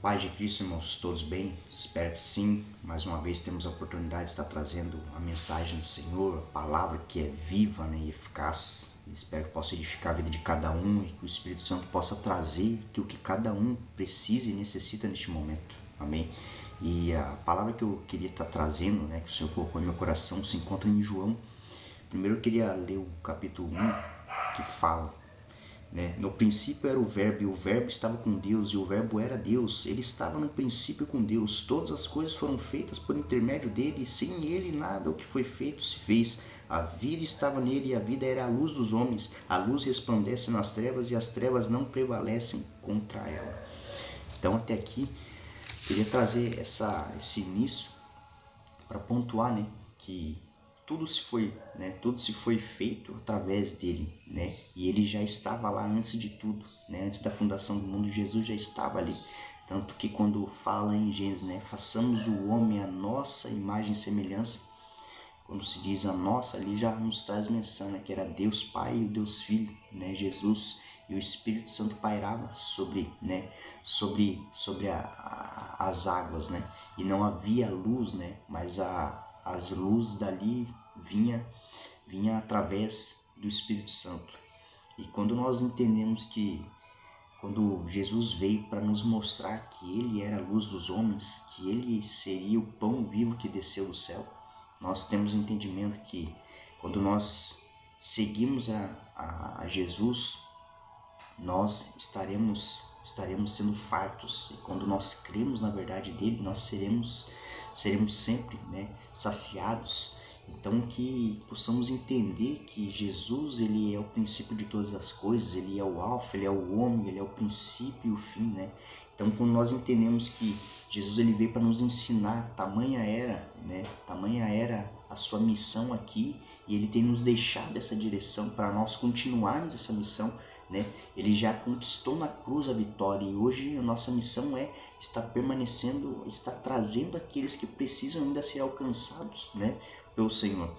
Paz de Cristo, irmãos, todos bem? Espero que sim. Mais uma vez temos a oportunidade de estar trazendo a mensagem do Senhor, a palavra que é viva, e eficaz. Espero que possa edificar a vida de cada um e que o Espírito Santo possa trazer o que cada um precisa e necessita neste momento. Amém? E a palavra que eu queria estar trazendo, que o Senhor colocou em meu coração, se encontra em João. Primeiro eu queria ler o capítulo 1, que fala: no princípio era o Verbo, e o Verbo estava com Deus, e o Verbo era Deus. Ele estava no princípio com Deus. Todas as coisas foram feitas por intermédio dele, e sem ele nada o que foi feito se fez. A vida estava nele, e a vida era a luz dos homens. A luz resplandece nas trevas, e as trevas não prevalecem contra ela. Então até aqui, queria trazer esse início para pontuar, que tudo se foi feito através dele, e ele já estava lá antes de tudo, antes da fundação do mundo. Jesus já estava ali, tanto que quando fala em Gênesis, façamos o homem à nossa imagem e semelhança, quando se diz a nossa, ali já nos traz menção, que era Deus Pai e o Deus Filho, Jesus e o Espírito Santo pairava sobre as águas, e não havia luz, mas as luzes dali vinha através do Espírito Santo. E quando nós entendemos que quando Jesus veio para nos mostrar que ele era a luz dos homens, que ele seria o pão vivo que desceu do céu, nós temos entendimento que quando nós seguimos a Jesus, nós estaremos sendo fartos. E quando nós cremos na verdade dele, nós seremos sempre saciados. Então que possamos entender que Jesus, ele é o princípio de todas as coisas, ele é o alfa, ele é o ômega, ele é o princípio e o fim, Então quando nós entendemos que Jesus, ele veio para nos ensinar, tamanha era a sua missão aqui, e ele tem nos deixado essa direção para nós continuarmos essa missão, ele já conquistou na cruz a vitória, e hoje a nossa missão é estar permanecendo, estar trazendo aqueles que precisam ainda ser alcançados, pelo Senhor.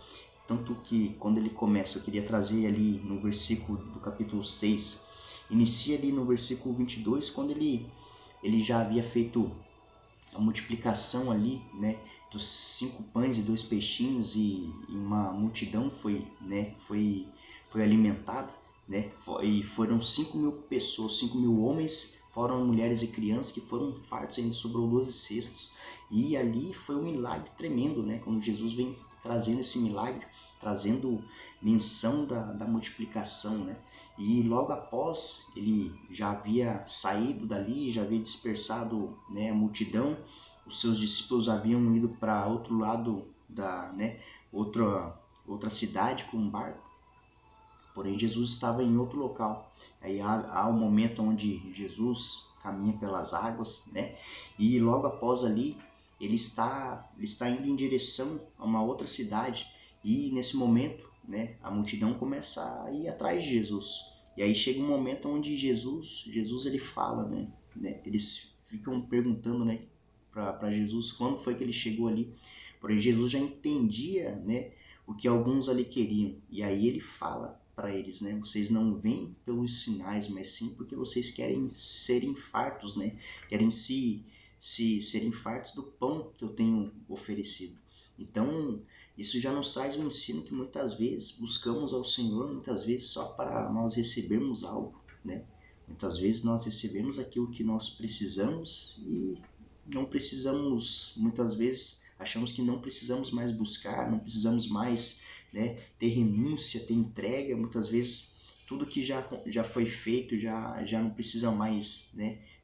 Tanto que quando ele começa, eu queria trazer ali no versículo do capítulo 6, inicia ali no versículo 22, quando ele já havia feito a multiplicação ali, dos 5 pães e 2 peixinhos, e uma multidão foi alimentada, e foram 5.000 pessoas, 5.000 homens, foram mulheres e crianças que foram fartos, ainda sobrou 12 cestos. E ali foi um milagre tremendo, quando Jesus vem trazendo esse milagre, trazendo menção da multiplicação, E logo após, ele já havia saído dali, já havia dispersado, a multidão. Os seus discípulos haviam ido para outro lado outra cidade com um barco. Porém, Jesus estava em outro local. Aí há um momento onde Jesus caminha pelas águas, E logo após ali, ele está indo em direção a uma outra cidade. E nesse momento, a multidão começa a ir atrás de Jesus. E aí chega um momento onde Jesus ele fala, Eles ficam perguntando, para Jesus quando foi que ele chegou ali. Porém, Jesus já entendia, o que alguns ali queriam. E aí ele fala para eles, vocês não vêm pelos sinais, mas sim porque vocês querem serem fartos, querem serem fartos do pão que eu tenho oferecido. Então, isso já nos traz um ensino que muitas vezes buscamos ao Senhor, muitas vezes só para nós recebermos algo, Muitas vezes nós recebemos aquilo que nós precisamos e não precisamos, muitas vezes achamos que não precisamos mais buscar, não precisamos mais ter renúncia, ter entrega. Muitas vezes tudo que já foi feito já não precisa mais,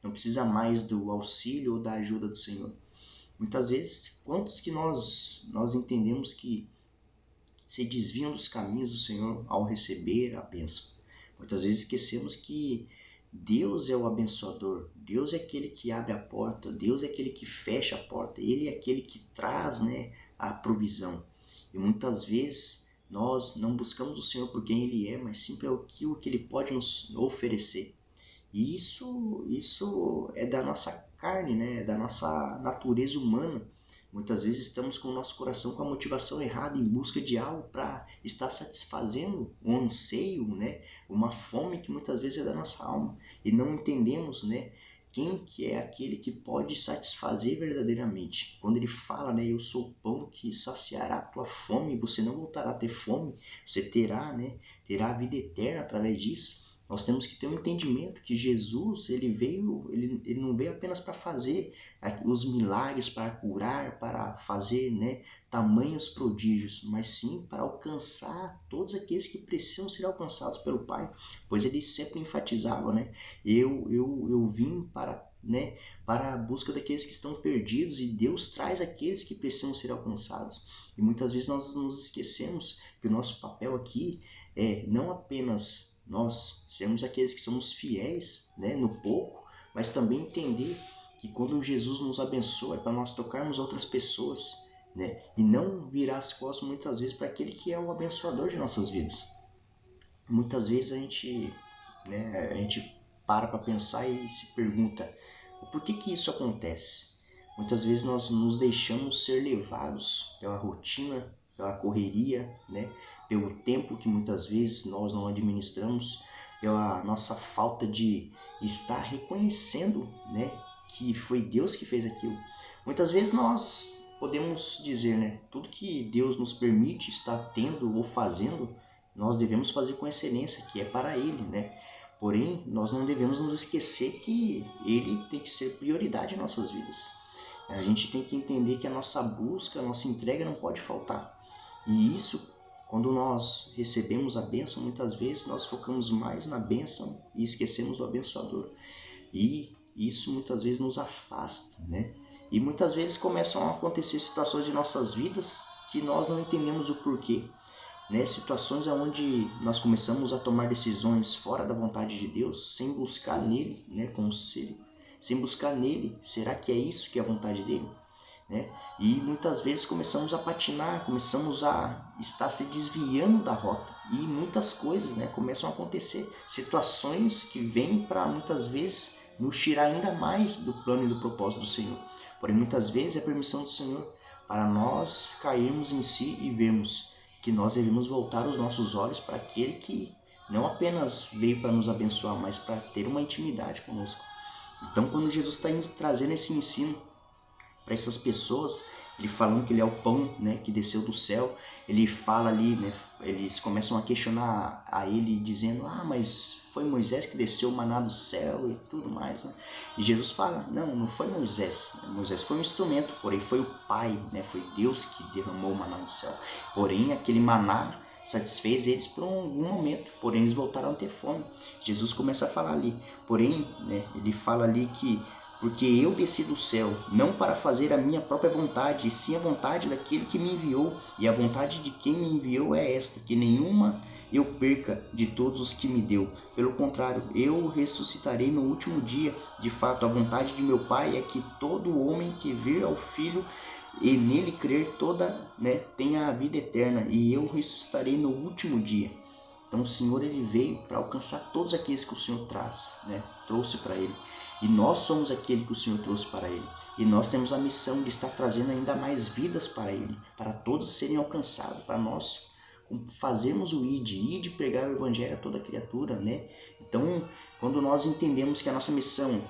não precisa mais do auxílio ou da ajuda do Senhor. Muitas vezes, quantos que nós entendemos que se desviam dos caminhos do Senhor ao receber a bênção? Muitas vezes esquecemos que Deus é o abençoador, Deus é aquele que abre a porta, Deus é aquele que fecha a porta, Ele é aquele que traz a provisão. E muitas vezes nós não buscamos o Senhor por quem Ele é, mas sim pelo que Ele pode nos oferecer. E isso é da nossa carne, é da nossa natureza humana. Muitas vezes estamos com o nosso coração com a motivação errada, em busca de algo para estar satisfazendo um anseio, uma fome que muitas vezes é da nossa alma. E não entendemos, quem que é aquele que pode satisfazer verdadeiramente? Quando ele fala, né, eu sou o pão que saciará a tua fome, você não voltará a ter fome, você terá, né, terá a vida eterna através disso. Nós temos que ter um entendimento que Jesus, ele não veio apenas para fazer os milagres, para curar, para fazer, né, tamanhos prodígios, mas sim para alcançar todos aqueles que precisam ser alcançados pelo Pai, pois ele sempre enfatizava, né, eu vim para, né, para a busca daqueles que estão perdidos, e Deus traz aqueles que precisam ser alcançados. E muitas vezes nós nos esquecemos que o nosso papel aqui é não apenas nós sermos aqueles que somos fiéis, né, no pouco, mas também entender que quando Jesus nos abençoa é para nós tocarmos outras pessoas, né, e não virar as costas muitas vezes para aquele que é o abençoador de nossas vidas. Muitas vezes a gente para pensar e se pergunta por que isso acontece. Muitas vezes nós nos deixamos ser levados pela rotina, pela correria, né? Pelo tempo que muitas vezes nós não administramos, pela nossa falta de estar reconhecendo, né, que foi Deus que fez aquilo. Muitas vezes nós podemos dizer, né, tudo que Deus nos permite estar tendo ou fazendo, nós devemos fazer com excelência, que é para Ele, né? Porém, nós não devemos nos esquecer que Ele tem que ser prioridade em nossas vidas. A gente tem que entender que a nossa busca, a nossa entrega não pode faltar. E isso, quando nós recebemos a bênção, muitas vezes nós focamos mais na bênção e esquecemos do abençoador. E isso muitas vezes nos afasta, né? E muitas vezes começam a acontecer situações em nossas vidas que nós não entendemos o porquê. Né? Situações onde nós começamos a tomar decisões fora da vontade de Deus, sem buscar nele, né, conselho, sem buscar nele, será que é isso que é a vontade dele? Né? E muitas vezes começamos a patinar, começamos a estar se desviando da rota, e muitas coisas, né, começam a acontecer, situações que vêm para muitas vezes nos tirar ainda mais do plano e do propósito do Senhor. Porém, muitas vezes é a permissão do Senhor para nós cairmos em si e vermos que nós devemos voltar os nossos olhos para aquele que não apenas veio para nos abençoar, mas para ter uma intimidade conosco. Então, quando Jesus está trazendo esse ensino para essas pessoas, ele falando que ele é o pão, né, que desceu do céu, ele fala ali, né, eles começam a questionar a ele, dizendo, mas foi Moisés que desceu o maná do céu e tudo mais, né? E Jesus fala, não foi Moisés, Moisés foi um instrumento, porém foi o Pai, né, foi Deus que derramou o maná do céu, porém aquele maná satisfez eles por algum momento, porém eles voltaram a ter fome. Jesus começa a falar ali, porém, né, ele fala ali que porque eu desci do céu, não para fazer a minha própria vontade, e sim a vontade daquele que me enviou, e a vontade de quem me enviou é esta, que nenhuma eu perca de todos os que me deu. Pelo contrário, eu ressuscitarei no último dia. De fato, a vontade de meu Pai é que todo homem que vir ao Filho e nele crer tenha a vida eterna, e eu ressuscitarei no último dia. Então o Senhor ele veio para alcançar todos aqueles que o Senhor trouxe para ele. E nós somos aquele que o Senhor trouxe para ele. E nós temos a missão de estar trazendo ainda mais vidas para ele, para todos serem alcançados, para nós fazermos o ide pregar o evangelho a toda criatura, né? Então, quando nós entendemos que a nossa missão,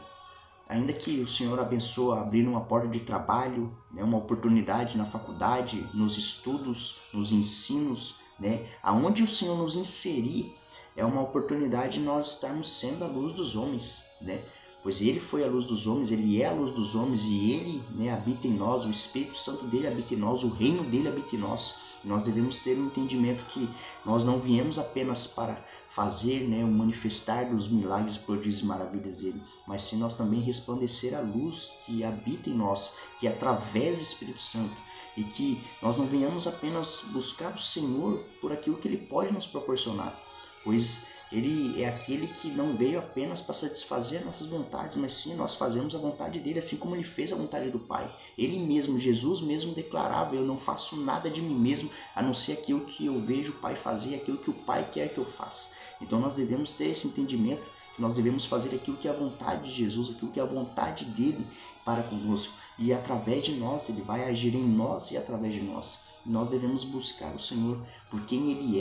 ainda que o Senhor abençoe abrindo uma porta de trabalho, né, uma oportunidade na faculdade, nos estudos, nos ensinos, né, aonde o Senhor nos inserir, é uma oportunidade de nós estarmos sendo a luz dos homens, né? Pois ele foi a luz dos homens, ele é a luz dos homens, e ele, né, habita em nós, o Espírito Santo dele habita em nós, o reino dele habita em nós. E nós devemos ter um entendimento que nós não viemos apenas para fazer, né, o manifestar dos milagres, prodígios e maravilhas dele, mas sim nós também resplandecer a luz que habita em nós, que é através do Espírito Santo, e que nós não venhamos apenas buscar o Senhor por aquilo que ele pode nos proporcionar, pois ele é aquele que não veio apenas para satisfazer nossas vontades, mas sim nós fazemos a vontade dele, assim como ele fez a vontade do Pai. Ele mesmo, Jesus mesmo declarava, eu não faço nada de mim mesmo, a não ser aquilo que eu vejo o Pai fazer, aquilo que o Pai quer que eu faça. Então nós devemos ter esse entendimento, que nós devemos fazer aquilo que é a vontade de Jesus, aquilo que é a vontade dele para conosco. E através de nós, ele vai agir em nós e através de nós. nós devemos buscar o Senhor por quem Ele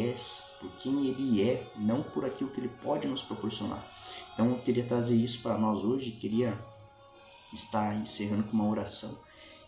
é, não por aquilo que Ele pode nos proporcionar. Então eu queria trazer isso para nós hoje, queria estar encerrando com uma oração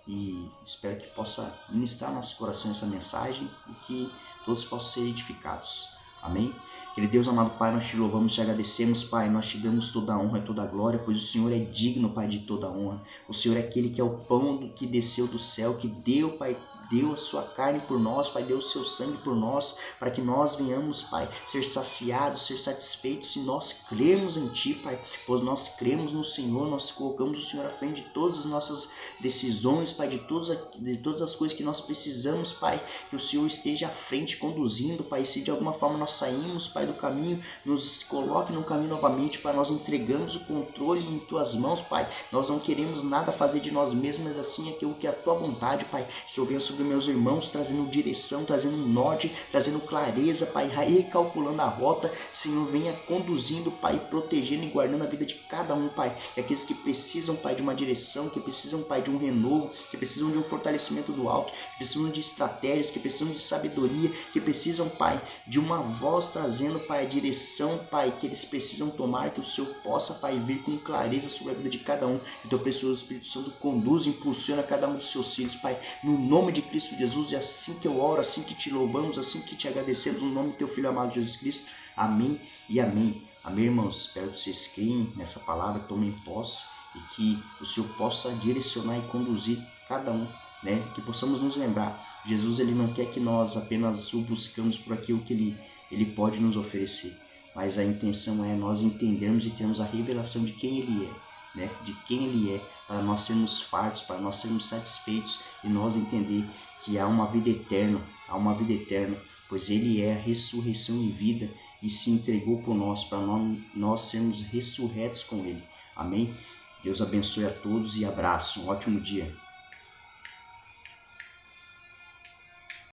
e espero que possa ministrar no nosso coração essa mensagem e que todos possam ser edificados. Amém? Querido Deus, amado Pai, nós te louvamos, te agradecemos, Pai, nós te damos toda a honra e toda a glória, pois o Senhor é digno, Pai, de toda a honra. O Senhor é aquele que é o pão que desceu do céu, que deu, Pai, deu a sua carne por nós, Pai, deu o seu sangue por nós, para que nós venhamos, Pai, ser saciados, ser satisfeitos e nós crermos em Ti, Pai, pois nós cremos no Senhor, nós colocamos o Senhor à frente de todas as nossas decisões, Pai, de todas as coisas que nós precisamos, Pai, que o Senhor esteja à frente conduzindo, Pai, se de alguma forma nós saímos, Pai, do caminho, nos coloque no caminho novamente, Pai, nós entregamos o controle em Tuas mãos, Pai, nós não queremos nada fazer de nós mesmos, mas assim aquilo que é a Tua vontade, Pai, Senhor, venha sobre meus irmãos, trazendo direção, trazendo norte, trazendo clareza, Pai, recalculando a rota, Senhor, venha conduzindo, Pai, protegendo e guardando a vida de cada um, Pai, e aqueles que precisam, Pai, de uma direção, que precisam, Pai, de um renovo, que precisam de um fortalecimento do alto, que precisam de estratégias, que precisam de sabedoria, que precisam, Pai, de uma voz trazendo, Pai, a direção, Pai, que eles precisam tomar, que o Senhor possa, Pai, vir com clareza sobre a vida de cada um, que o Teu precioso Espírito Santo conduza e impulsiona cada um dos seus filhos, Pai, no nome de Cristo Jesus, e assim que eu oro, assim que te louvamos, assim que te agradecemos, no nome do Teu Filho amado Jesus Cristo, amém e amém. Amém, irmãos? Espero que vocês creem nessa palavra, tomem posse e que o Senhor possa direcionar e conduzir cada um, né? Que possamos nos lembrar, Jesus, Ele não quer que nós apenas o buscamos por aquilo que Ele pode nos oferecer, mas a intenção é nós entendermos e termos a revelação de quem Ele é, né? De quem Ele é, para nós sermos fartos, para nós sermos satisfeitos e nós entender que há uma vida eterna, pois Ele é a ressurreição e vida e se entregou por nós, para nós sermos ressurretos com Ele. Amém? Deus abençoe a todos e abraço. Um ótimo dia.